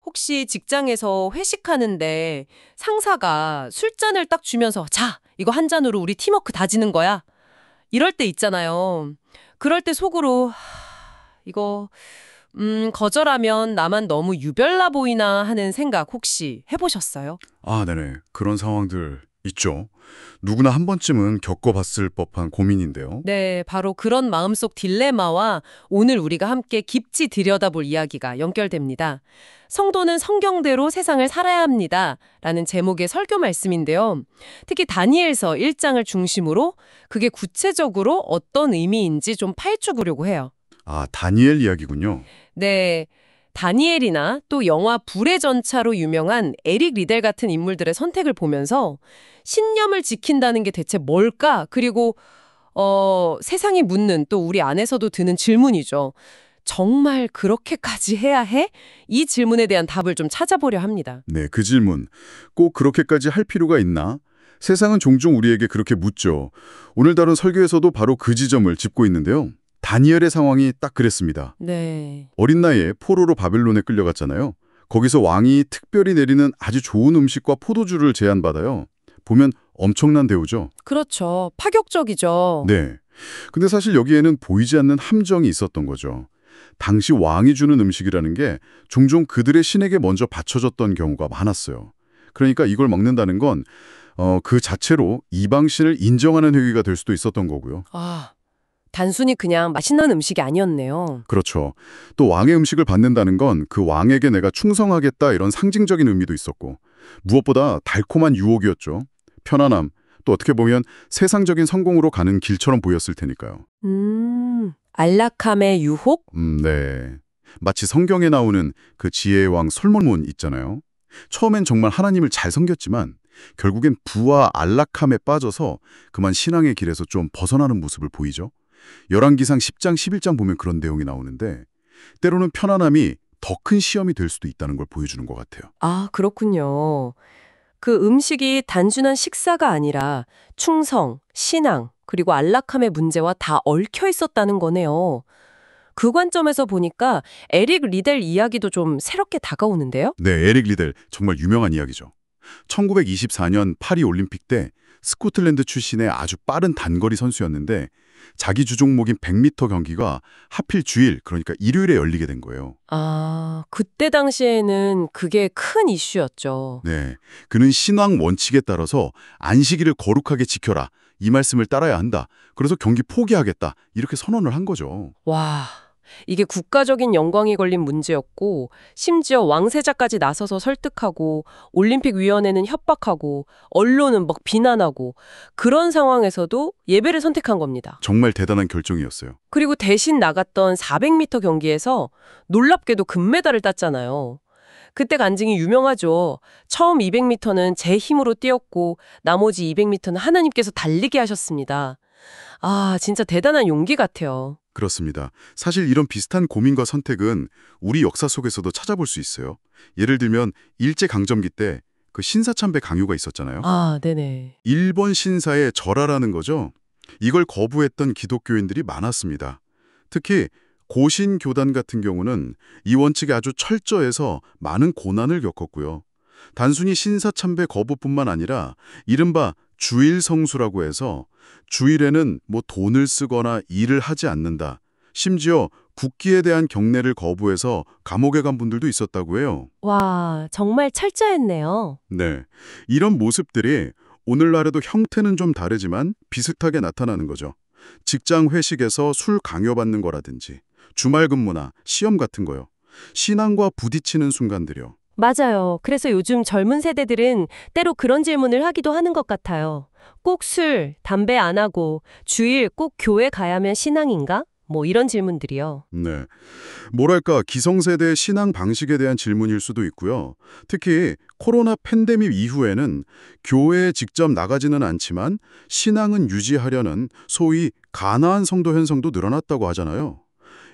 혹시 직장에서 회식하는데 상사가 술잔을 딱 주면서 자, 이거 한 잔으로 우리 팀워크 다지는 거야. 이럴 때 있잖아요. 그럴 때 속으로 이거 거절하면 나만 너무 유별나 보이나 하는 생각 혹시 해보셨어요? 아, 네네. 그런 상황들 있죠. 누구나 한 번쯤은 겪어봤을 법한 고민인데요. 네, 바로 그런 마음속 딜레마와 오늘 우리가 함께 깊이 들여다볼 이야기가 연결됩니다. 성도는 성경대로 세상을 살아야 합니다. 라는 제목의 설교 말씀인데요. 특히 다니엘서 1장을 중심으로 그게 구체적으로 어떤 의미인지 좀 파헤쳐 보려고 해요. 아, 다니엘 이야기군요. 네, 다니엘이나 또 영화 불의 전차로 유명한 에릭 리델 같은 인물들의 선택을 보면서 신념을 지킨다는 게 대체 뭘까? 그리고 세상이 묻는 또 우리 안에서도 드는 질문이죠. 정말 그렇게까지 해야 해? 이 질문에 대한 답을 좀 찾아보려 합니다. 네, 그 질문. 꼭 그렇게까지 할 필요가 있나? 세상은 종종 우리에게 그렇게 묻죠. 오늘 다룬 설교에서도 바로 그 지점을 짚고 있는데요. 다니엘의 상황이 딱 그랬습니다. 네. 어린 나이에 포로로 바벨론에 끌려갔잖아요. 거기서 왕이 특별히 내리는 아주 좋은 음식과 포도주를 제안받아요. 보면 엄청난 대우죠. 그렇죠. 파격적이죠. 네. 근데 사실 여기에는 보이지 않는 함정이 있었던 거죠. 당시 왕이 주는 음식이라는 게 종종 그들의 신에게 먼저 바쳐졌던 경우가 많았어요. 그러니까 이걸 먹는다는 건 그 자체로 이방신을 인정하는 행위가 될 수도 있었던 거고요. 아, 단순히 그냥 맛있는 음식이 아니었네요. 그렇죠. 또 왕의 음식을 받는다는 건 그 왕에게 내가 충성하겠다 이런 상징적인 의미도 있었고 무엇보다 달콤한 유혹이었죠. 편안함, 또 어떻게 보면 세상적인 성공으로 가는 길처럼 보였을 테니까요. 안락함의 유혹? 네. 마치 성경에 나오는 그 지혜의 왕 솔로몬 있잖아요. 처음엔 정말 하나님을 잘 섬겼지만 결국엔 부와 안락함에 빠져서 그만 신앙의 길에서 좀 벗어나는 모습을 보이죠. 열왕기상 10장, 11장 보면 그런 내용이 나오는데 때로는 편안함이 더 큰 시험이 될 수도 있다는 걸 보여주는 것 같아요. 아, 그렇군요. 그 음식이 단순한 식사가 아니라 충성, 신앙, 그리고 안락함의 문제와 다 얽혀 있었다는 거네요. 그 관점에서 보니까 에릭 리델 이야기도 좀 새롭게 다가오는데요? 네, 에릭 리델 정말 유명한 이야기죠. 1924년 파리 올림픽 때 스코틀랜드 출신의 아주 빠른 단거리 선수였는데 자기 주종목인 100m 경기가 하필 주일, 그러니까 일요일에 열리게 된 거예요. 아, 그때 당시에는 그게 큰 이슈였죠. 네, 그는 신앙 원칙에 따라서 안식일을 거룩하게 지켜라. 이 말씀을 따라야 한다. 그래서 경기 포기하겠다. 이렇게 선언을 한 거죠. 와, 이게 국가적인 영광이 걸린 문제였고 심지어 왕세자까지 나서서 설득하고 올림픽위원회는 협박하고 언론은 막 비난하고 그런 상황에서도 예배를 선택한 겁니다. 정말 대단한 결정이었어요. 그리고 대신 나갔던 400m 경기에서 놀랍게도 금메달을 땄잖아요. 그때 간증이 유명하죠. 처음 200m는 제 힘으로 뛰었고 나머지 200m는 하나님께서 달리게 하셨습니다. 아, 진짜 대단한 용기 같아요. 그렇습니다. 사실 이런 비슷한 고민과 선택은 우리 역사 속에서도 찾아볼 수 있어요. 예를 들면 일제강점기 때 그 신사참배 강요가 있었잖아요. 아, 네네. 일본 신사에 절하라는 거죠. 이걸 거부했던 기독교인들이 많았습니다. 특히 고신교단 같은 경우는 이 원칙에 아주 철저해서 많은 고난을 겪었고요. 단순히 신사참배 거부뿐만 아니라 이른바 주일 성수라고 해서 주일에는 뭐 돈을 쓰거나 일을 하지 않는다. 심지어 국기에 대한 경례를 거부해서 감옥에 간 분들도 있었다고 해요. 와, 정말 철저했네요. 네, 이런 모습들이 오늘날에도 형태는 좀 다르지만 비슷하게 나타나는 거죠. 직장 회식에서 술 강요받는 거라든지 주말 근무나 시험 같은 거요. 신앙과 부딪히는 순간들이요. 맞아요. 그래서 요즘 젊은 세대들은 때로 그런 질문을 하기도 하는 것 같아요. 꼭 술, 담배 안 하고 주일 꼭 교회 가야 하면 신앙인가? 뭐 이런 질문들이요. 네. 뭐랄까 기성세대의 신앙 방식에 대한 질문일 수도 있고요. 특히 코로나 팬데믹 이후에는 교회에 직접 나가지는 않지만 신앙은 유지하려는 소위 가나안 성도 현상도 늘어났다고 하잖아요.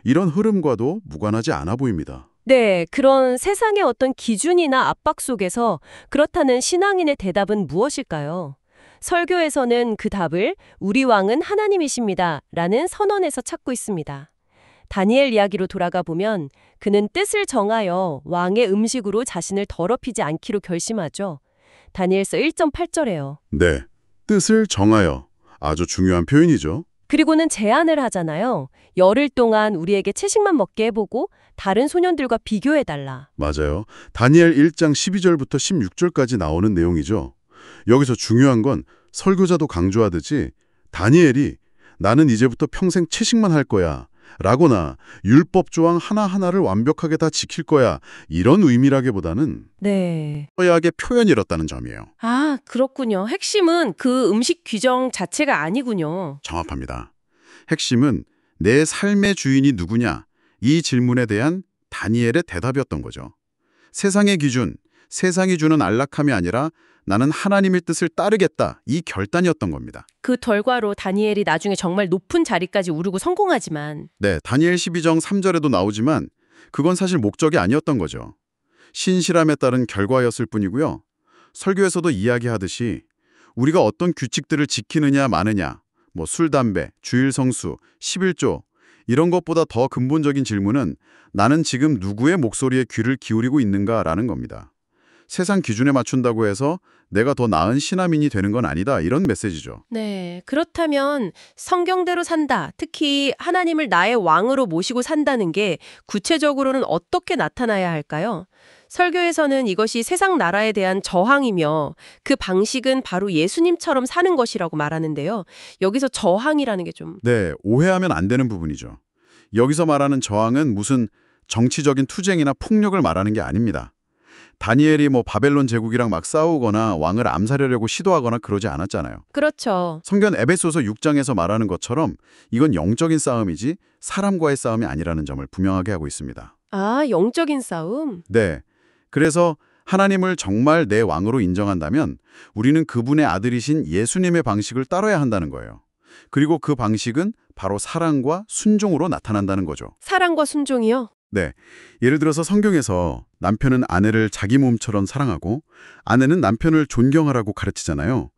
이런 흐름과도 무관하지 않아 보입니다. 네, 그런 세상의 어떤 기준이나 압박 속에서 그렇다는 신앙인의 대답은 무엇일까요? 설교에서는 그 답을 우리 왕은 하나님이십니다 라는 선언에서 찾고 있습니다. 다니엘 이야기로 돌아가 보면 그는 뜻을 정하여 왕의 음식으로 자신을 더럽히지 않기로 결심하죠. 다니엘서 1.8절에요. 네, 뜻을 정하여. 아주 중요한 표현이죠. 그리고는 제안을 하잖아요. 열흘 동안 우리에게 채식만 먹게 해보고 다른 소년들과 비교해달라. 맞아요. 다니엘 1장 12절부터 16절까지 나오는 내용이죠. 여기서 중요한 건 설교자도 강조하듯이 다니엘이 나는 이제부터 평생 채식만 할 거야 라거나 율법 조항 하나하나를 완벽하게 다 지킬 거야 이런 의미라기보다는 네. 서약의 표현이었다는 점이에요. 아, 그렇군요. 핵심은 그 음식 규정 자체가 아니군요. 정확합니다. 핵심은 내 삶의 주인이 누구냐 이 질문에 대한 다니엘의 대답이었던 거죠. 세상의 기준, 세상이 주는 안락함이 아니라 나는 하나님의 뜻을 따르겠다 이 결단이었던 겁니다. 그 결과로 다니엘이 나중에 정말 높은 자리까지 오르고 성공하지만 네, 다니엘 12장 3절에도 나오지만 그건 사실 목적이 아니었던 거죠. 신실함에 따른 결과였을 뿐이고요. 설교에서도 이야기하듯이 우리가 어떤 규칙들을 지키느냐 마느냐, 뭐 술, 담배, 주일 성수, 11조 이런 것보다 더 근본적인 질문은 나는 지금 누구의 목소리에 귀를 기울이고 있는가라는 겁니다. 세상 기준에 맞춘다고 해서 내가 더 나은 신하민이 되는 건 아니다 이런 메시지죠. 네, 그렇다면 성경대로 산다, 특히 하나님을 나의 왕으로 모시고 산다는 게 구체적으로는 어떻게 나타나야 할까요? 설교에서는 이것이 세상 나라에 대한 저항이며 그 방식은 바로 예수님처럼 사는 것이라고 말하는데요. 여기서 저항이라는 게 좀... 네, 오해하면 안 되는 부분이죠. 여기서 말하는 저항은 무슨 정치적인 투쟁이나 폭력을 말하는 게 아닙니다. 다니엘이 뭐 바벨론 제국이랑 막 싸우거나 왕을 암살하려고 시도하거나 그러지 않았잖아요. 그렇죠. 성경 에베소서 6장에서 말하는 것처럼 이건 영적인 싸움이지 사람과의 싸움이 아니라는 점을 분명하게 하고 있습니다. 아, 영적인 싸움? 네. 그래서 하나님을 정말 내 왕으로 인정한다면 우리는 그분의 아들이신 예수님의 방식을 따라야 한다는 거예요. 그리고 그 방식은 바로 사랑과 순종으로 나타난다는 거죠. 사랑과 순종이요? 네. 예를 들어서 성경에서 남편은 아내를 자기 몸처럼 사랑하고 아내는 남편을 존경하라고 가르치잖아요.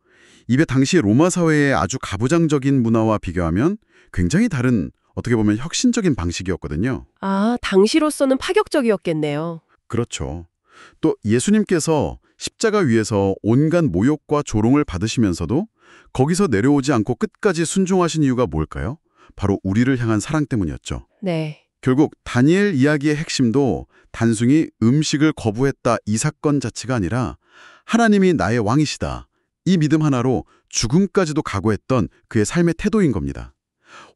이게 당시 로마 사회의 아주 가부장적인 문화와 비교하면 굉장히 다른 어떻게 보면 혁신적인 방식이었거든요. 아, 당시로서는 파격적이었겠네요. 그렇죠. 또 예수님께서 십자가 위에서 온갖 모욕과 조롱을 받으시면서도 거기서 내려오지 않고 끝까지 순종하신 이유가 뭘까요? 바로 우리를 향한 사랑 때문이었죠. 네. 결국 다니엘 이야기의 핵심도 단순히 음식을 거부했다 이 사건 자체가 아니라 하나님이 나의 왕이시다. 이 믿음 하나로 죽음까지도 각오했던 그의 삶의 태도인 겁니다.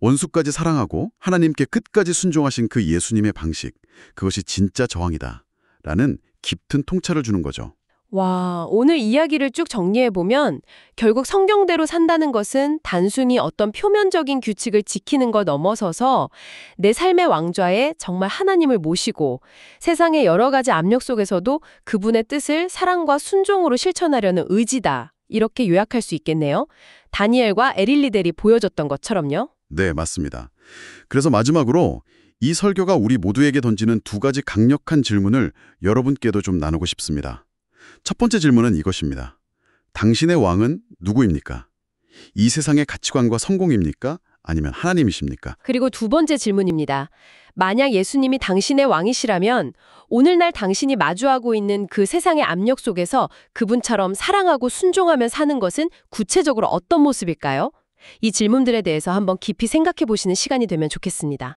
원수까지 사랑하고 하나님께 끝까지 순종하신 그 예수님의 방식, 그것이 진짜 저항이다. 라는 깊은 통찰을 주는 거죠. 와, 오늘 이야기를 쭉 정리해보면 결국 성경대로 산다는 것은 단순히 어떤 표면적인 규칙을 지키는 것 넘어서서 내 삶의 왕좌에 정말 하나님을 모시고 세상의 여러 가지 압력 속에서도 그분의 뜻을 사랑과 순종으로 실천하려는 의지다. 이렇게 요약할 수 있겠네요. 다니엘과 에릴리델이 보여줬던 것처럼요. 네, 맞습니다. 그래서 마지막으로 이 설교가 우리 모두에게 던지는 두 가지 강력한 질문을 여러분께도 좀 나누고 싶습니다. 첫 번째 질문은 이것입니다. 당신의 왕은 누구입니까? 이 세상의 가치관과 성공입니까? 아니면 하나님이십니까? 그리고 두 번째 질문입니다. 만약 예수님이 당신의 왕이시라면 오늘날 당신이 마주하고 있는 그 세상의 압력 속에서 그분처럼 사랑하고 순종하며 사는 것은 구체적으로 어떤 모습일까요? 이 질문들에 대해서 한번 깊이 생각해 보시는 시간이 되면 좋겠습니다.